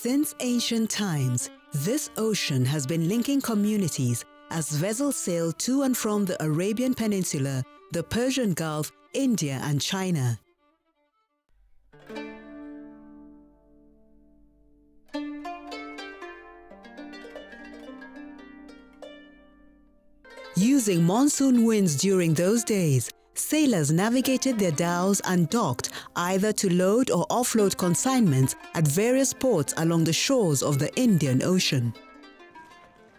Since ancient times, this ocean has been linking communities as vessels sail to and from the Arabian Peninsula, the Persian Gulf, India and China. Using monsoon winds during those days, sailors navigated their dhows and docked either to load or offload consignments at various ports along the shores of the Indian Ocean.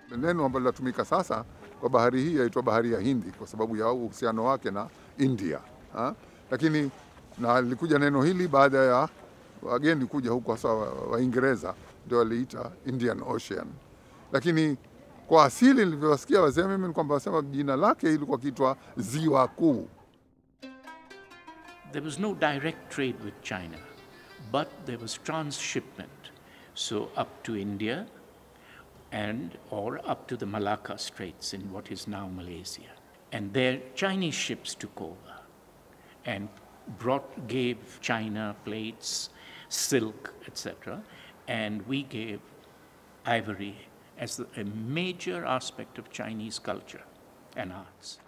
Neno ambalo linatumika sasa kwa bahari hii inaitwa bahari ya Hindi kwa sababu ya uhusiano wake na India. Lakini na likuja neno hili baada ya wageni kuja huko hasa Waingereza ndio waliita Indian Ocean. Lakini kwa asili nilivyosikia wazee mimi ni kwamba wasema jina lake ilikuwa kiitwa Ziwa Kuu. There was no direct trade with China, but there was transshipment. So up to India or up to the Malacca Straits in what is now Malaysia. And there Chinese ships took over and gave China plates, silk, etc. And we gave ivory as a major aspect of Chinese culture and arts.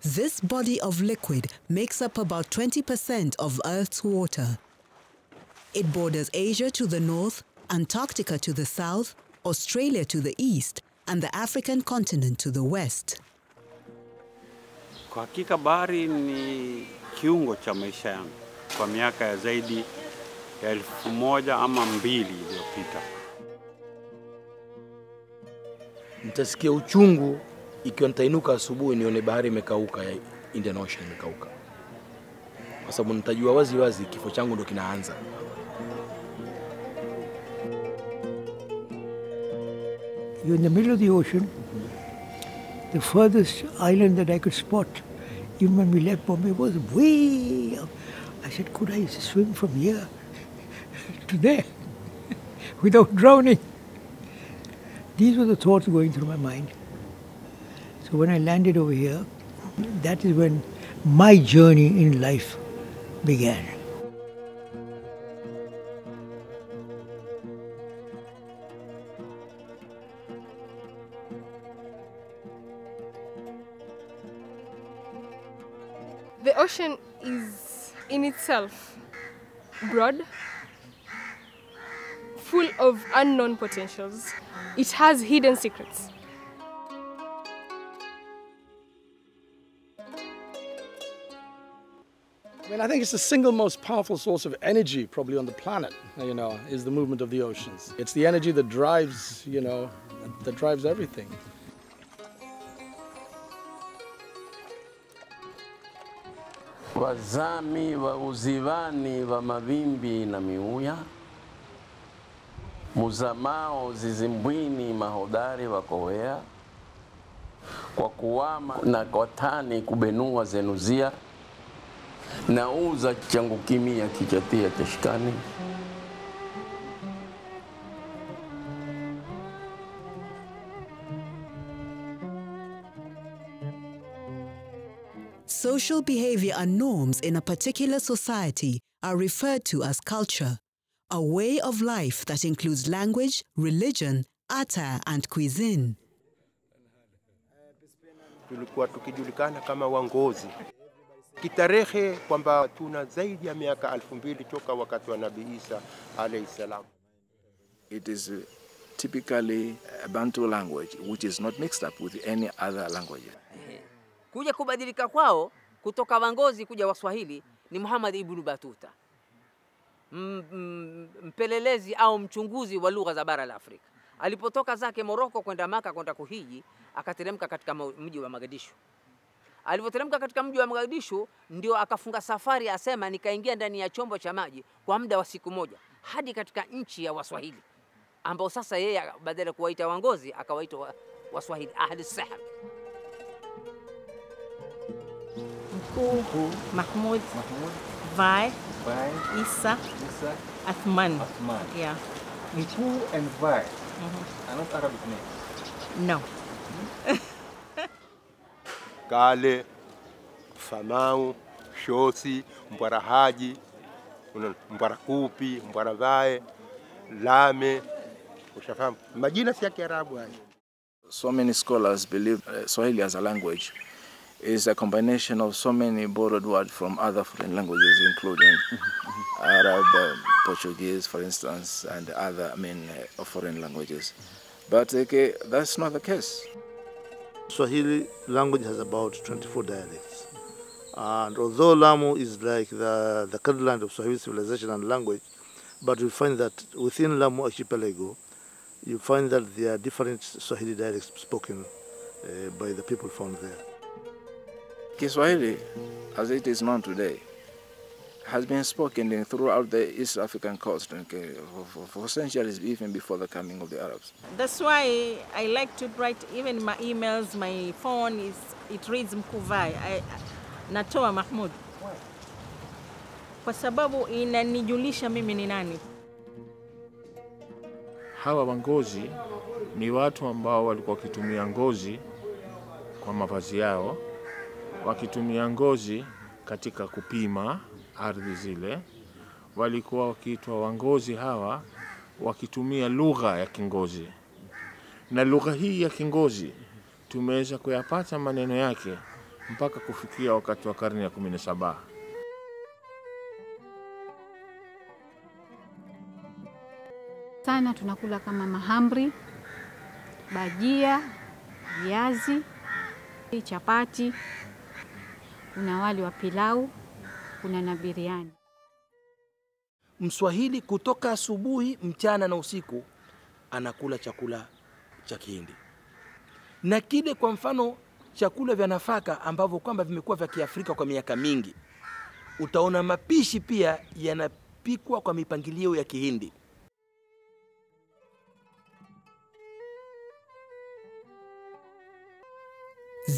This body of liquid makes up about 20% of Earth's water. It borders Asia to the north, Antarctica to the south, Australia to the east, and the African continent to the west. Kwa hakika bahari ni kiungo cha maisha yangu kwa miaka ya zaidi ya 1000 ama 2000 iliyopita. Nitasikia uchungu ikiwa nitainuka asubuhi nione bahari imekauka, ya Indian Ocean imekauka. Kwa sababu nitajua wazi wazi kifo changu ndo kinaanza. You're in the middle of the ocean. The furthest island that I could spot, even when we left Bombay, was way up. I said, could I swim from here to there without drowning? These were the thoughts going through my mind. So when I landed over here, that is when my journey in life began. The ocean is in itself broad, full of unknown potentials. It has hidden secrets. I think it's the single most powerful source of energy probably on the planet, is the movement of the oceans. It's the energy that drives, that drives everything. Wazami wa uzivani wa mavimbi na miuya, muzamao zizimbwini mahodari wakowea, kwa kuwama na kwa tani kubenua zenuzia, na uza changu kimia kichatia chashikani. Social behavior and norms in a particular society are referred to as culture, a way of life that includes language, religion, attire and cuisine. Tulikuwa tukijulikana kama Wangozi. Kitarehe kwamba tuna zaidi ya miaka 2000 toka wakati wa Nabii Isa alayhi salam. It is typically a Bantu language which is not mixed up with any other language. Kuja kubadilika kwao kutoka Wangozi kuja Waswahili ni Muhammad ibn Batuta, mpelelezi au mchunguzi wa lugha za bara la Afrika. Alipotoka zake Morocco kwenda Maka kwenda kuhiji, akateremka katika mji wa Mogadishu. Alipoteremka katika mji wa Mogadishu ndio akafunga safari, asema nikaingia ndani ya chombo cha maji kwa muda wa siku moja hadi katika nchi ya Waswahili, ambao sasa yeye badala ya kuwaita Wangozi akawaita Waswahili, ahli sihr. Kuhu, Mahmoud, Vai, Isa, Athman. Yeah. Nku and Vai are not Arabic names? No. Kale, Famau, Shosi, Mbwarahaji, Mbwarakupi, Mbwaravae, Lame, ushafahamu majina si ya Kiarabu haya. So many scholars believe Swahili as a language is a combination of so many borrowed words from other foreign languages, including Arab, Portuguese, for instance, and other, foreign languages. But that's not the case. Swahili language has about 24 dialects. And although Lamu is like the land of Swahili civilization and language, but we find that within Lamu archipelago, you find that there are different Swahili dialects spoken by the people found there. Kiswahili, as it is known today, has been spoken throughout the East African coast for centuries, even before the coming of the Arabs. That's why I like to write even my emails, my phone, it reads Mkuvai. Natoa Mahmud. Kwa sababu inanijulisha mimi ni nani. Hawa wangozi ni watu ambao walikuwa wakitumia ngozi kwa mavazi yao, wakitumia ngozi katika kupima ardhi zile, walikuwa wakiitwa wangozi hawa wakitumia lugha ya kingozi. Na lugha hii ya kingozi tumeweza kuyapata maneno yake mpaka kufikia wakati wa karne ya 17. Sana tunakula kama mahamri, bajia, viazi, chapati, kuna wali wa pilau, kuna na biriani. Mswahili kutoka asubuhi, mchana na usiku anakula chakula cha Kihindi. Na kile kwa mfano chakula vya nafaka ambavyo kwamba vimekuwa vya Kiafrika kwa miaka mingi, utaona mapishi pia yanapikwa kwa mipangilio ya Kihindi.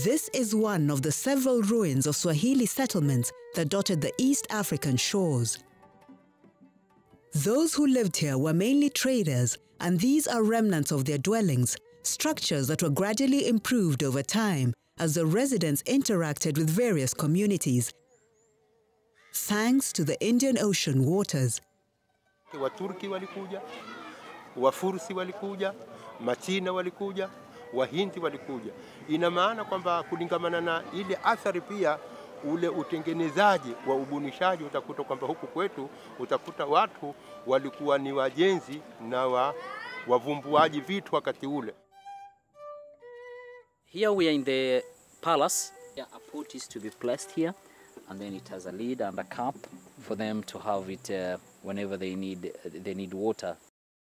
This is one of the several ruins of Swahili settlements that dotted the East African shores. Those who lived here were mainly traders, and these are remnants of their dwellings, structures that were gradually improved over time as the residents interacted with various communities, thanks to the Indian Ocean waters. Waturki walikuja, Wafursi walikuja, Machina walikuja, Wahindi walikuja. Ina maana kwamba kulingamana na ile athari pia ule utengenezaji wa ubunishaji, utakuta kwamba huku kwetu utakuta watu walikuwa ni wajenzi na wavumbuaji vitu wakati ule. Here we are in the palace. A pot is to be placed here, and then it has a lid and a cup for them to have it whenever they need water.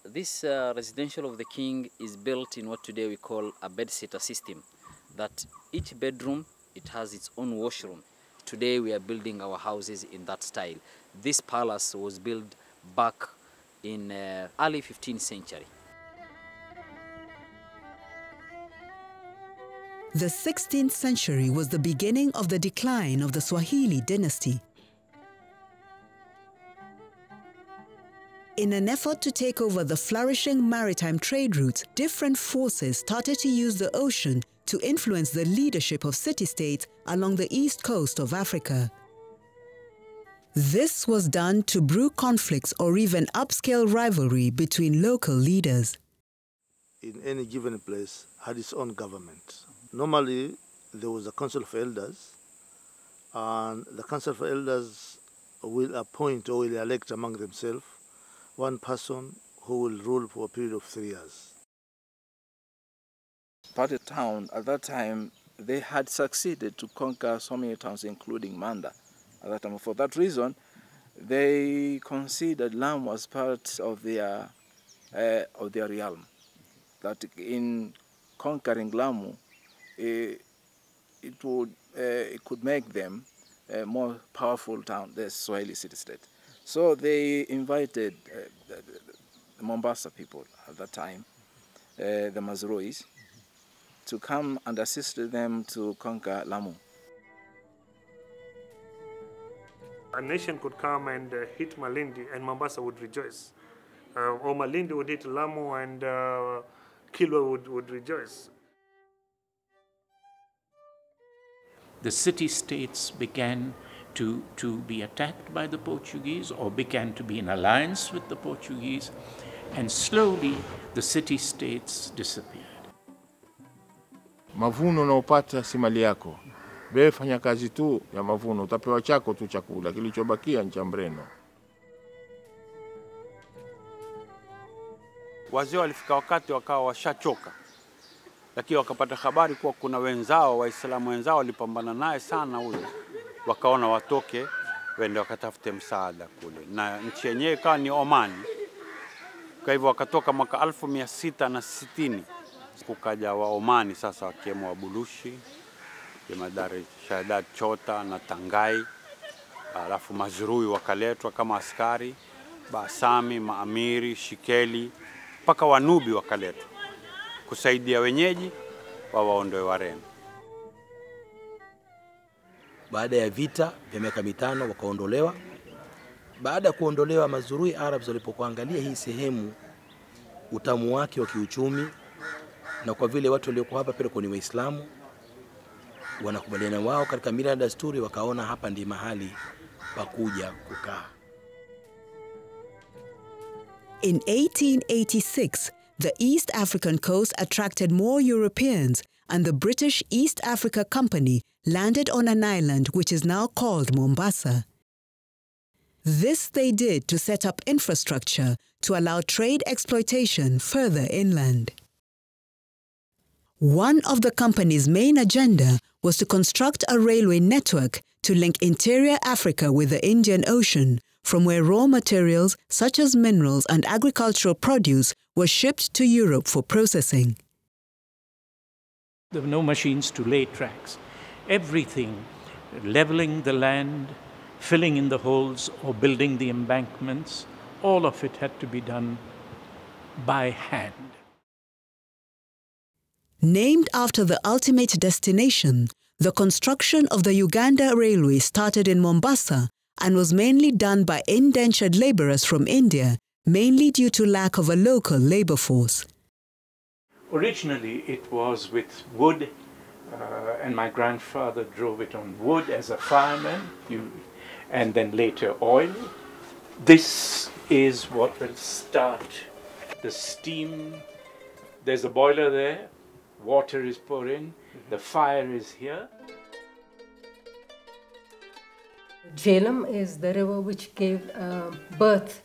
This residential of the king is built in what today we call a bed-sitter system, that each bedroom, it has its own washroom. Today we are building our houses in that style. This palace was built back in early 15th century. The 16th century was the beginning of the decline of the Swahili dynasty. In an effort to take over the flourishing maritime trade routes, different forces started to use the ocean to influence the leadership of city-states along the east coast of Africa. This was done to brew conflicts or even upscale rivalry between local leaders. In any given place had its own government. Normally, there was a council of elders, and the council of elders will appoint or will elect among themselves one person who will rule for a period of 3 years. Party town at that time, they had succeeded to conquer so many towns, including Manda. At that time, for that reason, they considered Lamu as part of their realm. That in conquering Lamu, it could make them a more powerful town, the Swahili city-state. So they invited the Mombasa people at that time, the Mazrois, to come and assist them to conquer Lamu. A nation could come and hit Malindi, and Mombasa would rejoice. Or Malindi would hit Lamu, and Kilwa would rejoice. The city-states began to be attacked by the Portuguese or began to be in alliance with the Portuguese, and slowly the city-states disappeared. Mavuno unaopata si mali yako. Wewe fanya kazi tu ya mavuno, utapewa chako tu chakula, kilichobakia ni cha mreno. Wazee walifika wakati wakawa washachoka, lakini wakapata habari kuwa kuna wenzao, Waislamu wenzao walipambana naye sana huyo, wakaona watoke wende wakatafute msaada kule, na nchi yenyewe ikawa ni Omani. Kwa hivyo wakatoka mwaka 1660 kukaja wa Omani sasa, wakiwemo Wabulushi, jemadari Shahadat Chota na Tangai, alafu Mazrui wakaletwa kama askari, Basami, Maamiri, Shikeli, mpaka Wanubi wakaletwa kusaidia wenyeji wawaondoe Wareno. Baada ya vita vya miaka 5 wakaondolewa. Baada ya kuondolewa, Mazurui Arabs walipokuangalia hii sehemu, utamu wake wa kiuchumi, na kwa vile watu waliokuwa hapa pia ni Waislamu, wanakubaliana wao katika mila na desturi, wakaona hapa ndi mahali pa kuja kukaa. In 1886, the East African coast attracted more Europeans, and the British East Africa Company landed on an island which is now called Mombasa. This they did to set up infrastructure to allow trade exploitation further inland. One of the company's main agenda was to construct a railway network to link interior Africa with the Indian Ocean, from where raw materials such as minerals and agricultural produce were shipped to Europe for processing. There were no machines to lay tracks. Everything, leveling the land, filling in the holes or building the embankments, all of it had to be done by hand. Named after the ultimate destination, the construction of the Uganda Railway started in Mombasa and was mainly done by indentured laborers from India, mainly due to lack of a local labor force. Originally, it was with wood, and my grandfather drove it on wood as a fireman, and then later oil. This is what will start the steam. There's a boiler there, water is pouring, the fire is here. Jhelum is the river which gave birth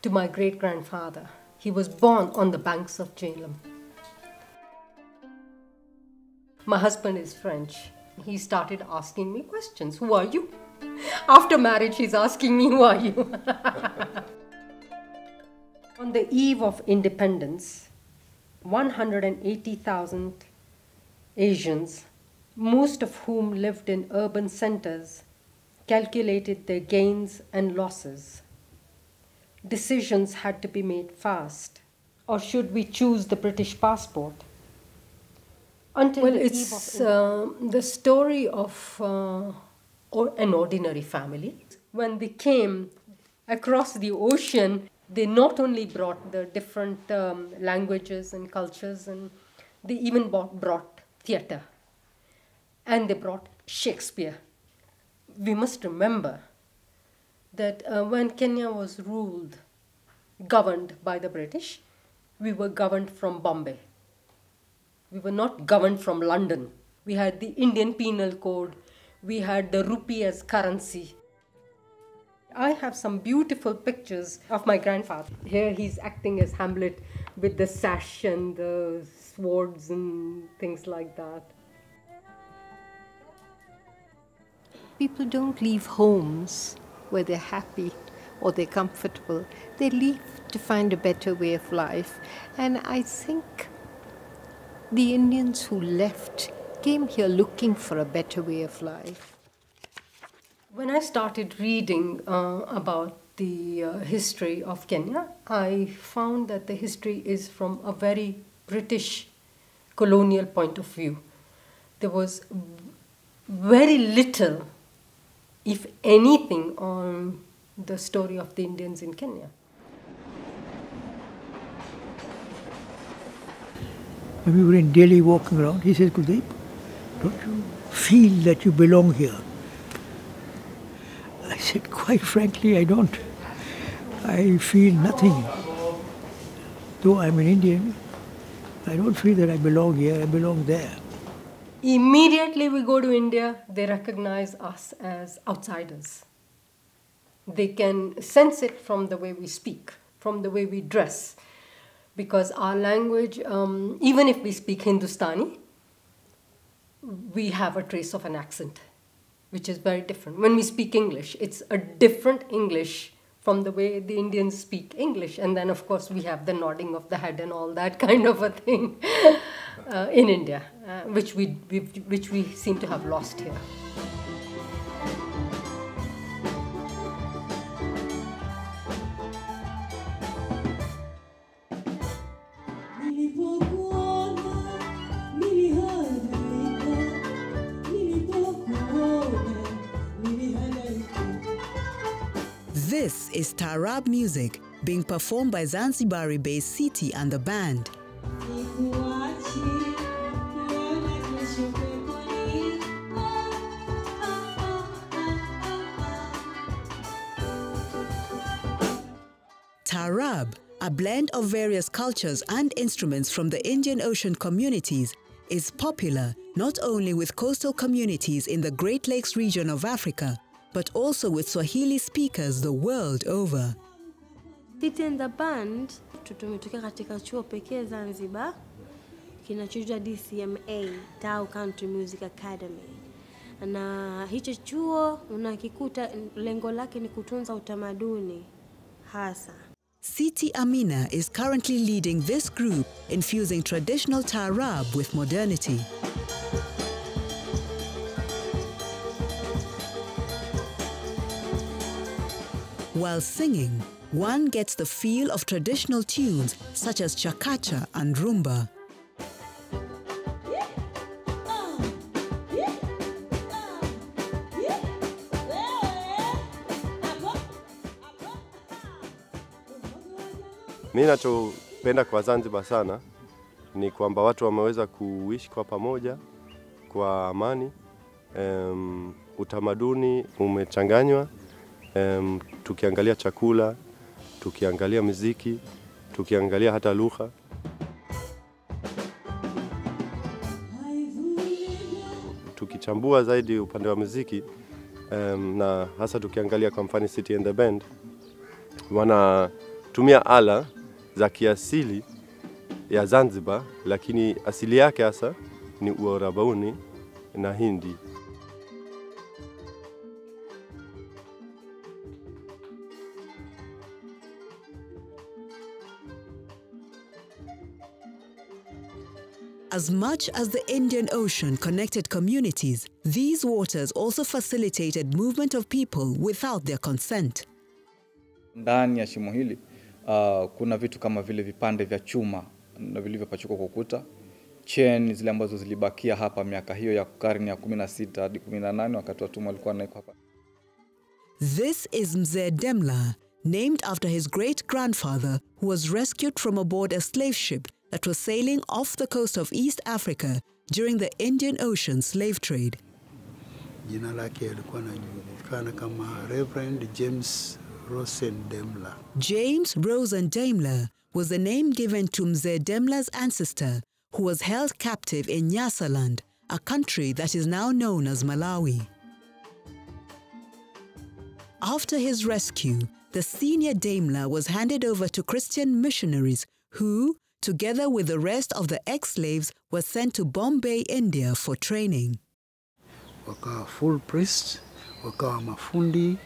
to my great-grandfather. He was born on the banks of Jhelum. My husband is French. He started asking me questions. Who are you? After marriage, he's asking me, who are you? On the eve of independence, 180,000 Asians, most of whom lived in urban centers, calculated their gains and losses. Decisions had to be made fast. Or should we choose the British passport? Until well, it's the story of an ordinary family. When they came across the ocean, they not only brought the different languages and cultures, and they even brought theater. And they brought Shakespeare. We must remember that when Kenya was governed by the British, we were governed from Bombay. We were not governed from London. We had the Indian Penal Code. We had the rupee as currency. I have some beautiful pictures of my grandfather. Here he's acting as Hamlet with the sash and the swords and things like that. People don't leave homes where they're happy or they're comfortable. They leave to find a better way of life. And I think the Indians who left came here looking for a better way of life. When I started reading about the history of Kenya, I found that the history is from a very British colonial point of view. There was very little, if anything, on the story of the Indians in Kenya. When we were in Delhi walking around, he says, Kuldeep, don't you feel that you belong here? I said, quite frankly, I don't. I feel nothing. Though I'm an Indian, I don't feel that I belong here, I belong there. Immediately we go to India, they recognize us as outsiders. They can sense it from the way we speak, from the way we dress. Because our language, even if we speak Hindustani, we have a trace of an accent, which is very different. When we speak English, it's a different English from the way the Indians speak English. And then, of course, we have the nodding of the head and all that kind of a thing in India, which we seem to have lost here. This is Taarab music being performed by Zanzibari-based Siti and the Band. Taarab, a blend of various cultures and instruments from the Indian Ocean communities, is popular not only with coastal communities in the Great Lakes region of Africa, but also with Swahili speakers the world over. Siti and the Band tumetokea katika chuo pekee Zanzibar kinachoitwa DCMA, Tau Country Music Academy. Na hicho chuo unakikuta lengo lake ni kutunza utamaduni hasa. Siti Amina is currently leading this group in fusing traditional Taarab with modernity. While singing, one gets the feel of traditional tunes such as chakacha and rumba. Mimi nachopenda kwa Zanzibar sana ni kwamba watu wameweza kuishi kwa pamoja kwa amani. Utamaduni umechanganywa. Tukiangalia chakula, tukiangalia muziki, tukiangalia hata lugha. Tukichambua zaidi upande wa muziki, na hasa tukiangalia kwa mfano Siti and the Band, wanatumia ala za kiasili ya Zanzibar, lakini asili yake hasa ni Uarabuni na Hindi. As much as the Indian Ocean connected communities, these waters also facilitated movement of people without their consent. Ndani ya shimo hili kuna vitu kama vile vipande vya chuma na vilivyopachikwa kwa ukuta, chain zile ambazo zilibakia hapa miaka hiyo ya karne ya 16 hadi 18 wakati watumwa walikuwa naiko hapa. This is Mzee Demla, named after his great-grandfather who was rescued from aboard a slave ship that was sailing off the coast of East Africa during the Indian Ocean slave trade. Jina lake alikuwa anajulikana kama Reverend James Rosen-Demla. James Rosen-Demla was the name given to Mzee Demla's ancestor, who was held captive in Nyasaland, a country that is now known as Malawi. After his rescue, the senior Demla was handed over to Christian missionaries who, together with the rest of the ex-slaves, were sent to Bombay, India for training. Wakawa full priests, wakawa mafundi.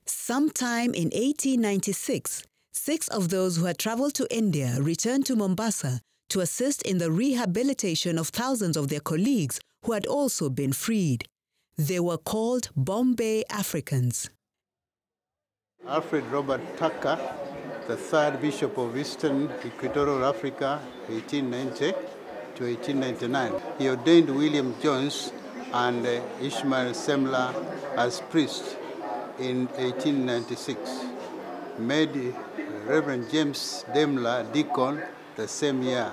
Sometime in 1896, 6 of those who had traveled to India returned to Mombasa to assist in the rehabilitation of thousands of their colleagues who had also been freed. They were called Bombay Africans. Alfred Robert Tucker, the 3rd Bishop of Eastern Equatorial Africa, 1890 to 1899. He ordained William Jones and Ishmael Semler as priests in 1896. Made Reverend James Demla deacon the same year.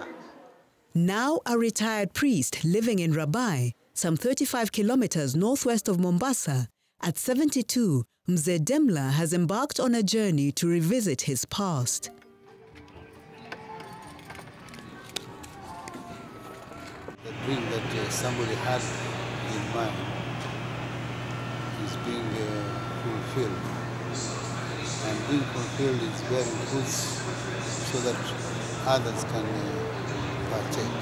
Now a retired priest living in Rabai, some 35 kilometers northwest of Mombasa, At 72, Mzee Demla has embarked on a journey to revisit his past. The dream that somebody had in mind is being fulfilled. And being fulfilled is bearing fruits so that others can partake.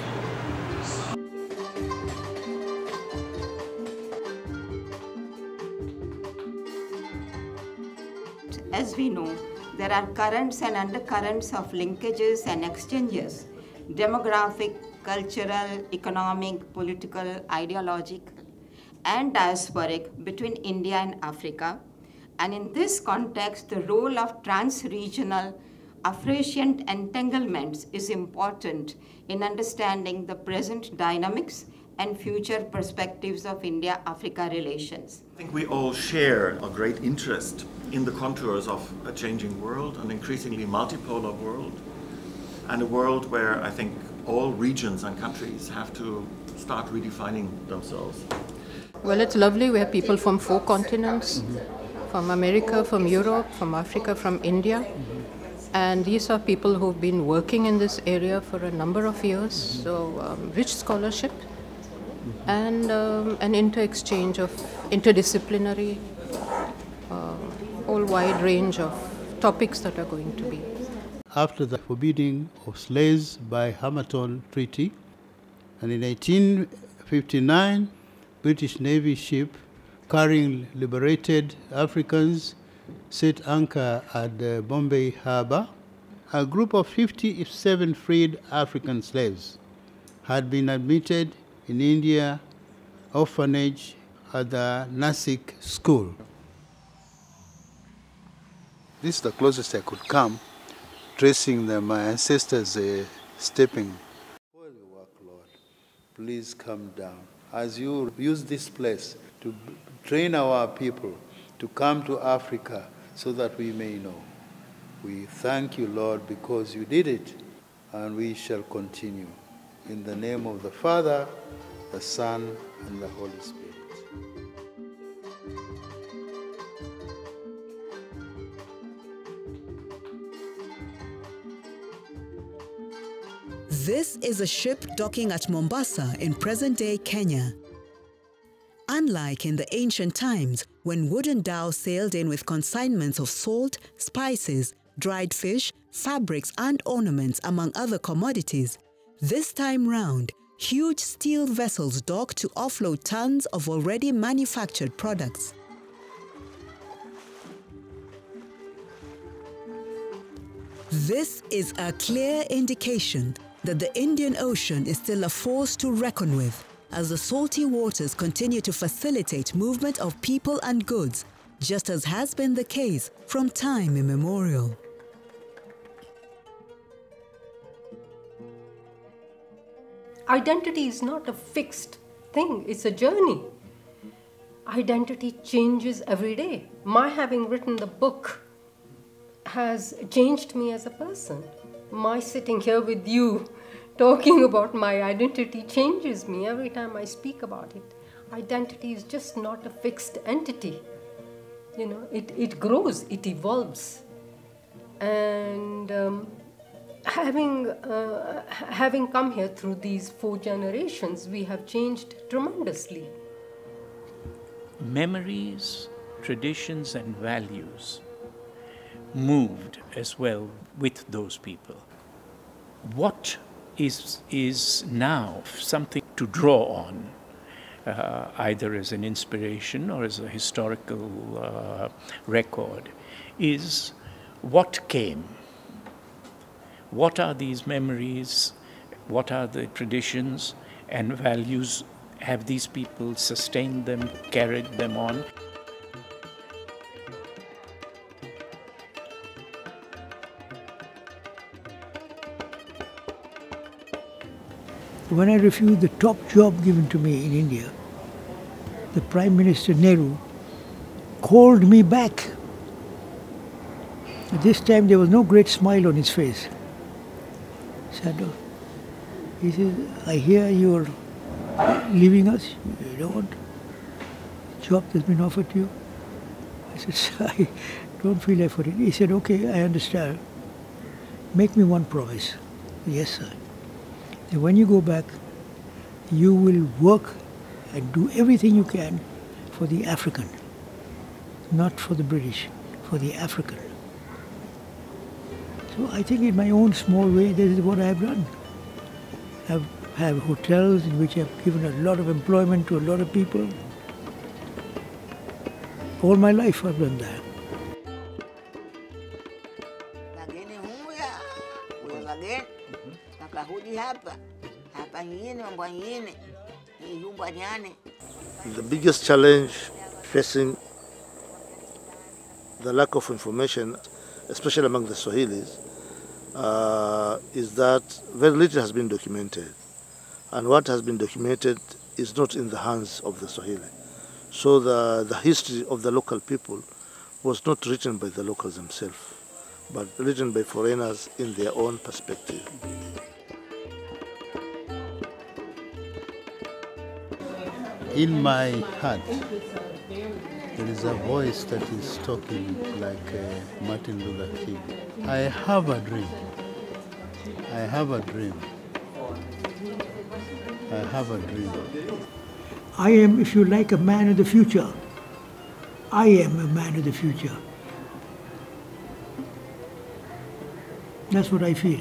As we know, there are currents and undercurrents of linkages and exchanges, demographic, cultural, economic, political, ideological, and diasporic between India and Africa. And in this context, the role of transregional Afrasian entanglements is important in understanding the present dynamics and future perspectives of India-Africa relations. I think we all share a great interest in the contours of a changing world, an increasingly multipolar world, and a world where I think all regions and countries have to start redefining themselves. Well, it's lovely. We have people from 4 continents, from America, from Europe, from Africa, from India. And these are people who've been working in this area for a number of years, so rich scholarship and an inter-exchange of interdisciplinary, whole wide range of topics that are going to be. After the forbidding of slaves by Hamilton Treaty, and in 1859, British Navy ship carrying liberated Africans set anchor at the Bombay Harbour. A group of 57 freed African slaves had been admitted in India orphanage at the Nasik school. This is the closest I could come, tracing my ancestors stepping. For the work, Lord, please come down. As you use this place to train our people to come to Africa so that we may know. We thank you, Lord, because you did it, and we shall continue. In the name of the Father, the Son, and the Holy Spirit. This is a ship docking at Mombasa in present-day Kenya. Unlike in the ancient times, when wooden dhows sailed in with consignments of salt, spices, dried fish, fabrics and ornaments among other commodities, this time round, huge steel vessels dock to offload tons of already manufactured products. This is a clear indication that the Indian Ocean is still a force to reckon with, as the salty waters continue to facilitate movement of people and goods, just as has been the case from time immemorial. Identity is not a fixed thing, it's a journey. Identity changes every day. My having written the book has changed me as a person. My sitting here with you, talking about my identity changes me every time I speak about it. Identity is just not a fixed entity. You know, it grows, it evolves. And having come here through these 4 generations, we have changed tremendously. Memories, traditions and values moved as well with those people. What is now something to draw on, either as an inspiration or as a historical record, is what came. What are these memories? What are the traditions and values? Have these people sustained them, carried them on? When I refused the top job given to me in India, the Prime Minister Nehru called me back. At this time there was no great smile on his face. He says, I hear you're leaving us, you don't want the job that's been offered to you. I said, "Sir, I don't feel like for it." He said, "Okay, I understand. Make me one promise." "Yes, sir. And when you go back, you will work and do everything you can for the African, not for the British, for the African." So I think in my own small way, this is what I have done. I have hotels in which I have given a lot of employment to a lot of people. All my life I've done that. The biggest challenge facing the lack of information, especially among the Swahilis, is that very little has been documented. And what has been documented is not in the hands of the Swahili. So the history of the local people was not written by the locals themselves, but written by foreigners in their own perspective. In my heart, there is a voice that is talking like Martin Luther King. I have a dream. I have a dream. I have a dream. I am, if you like, a man of the future. I am a man of the future. That's what I feel.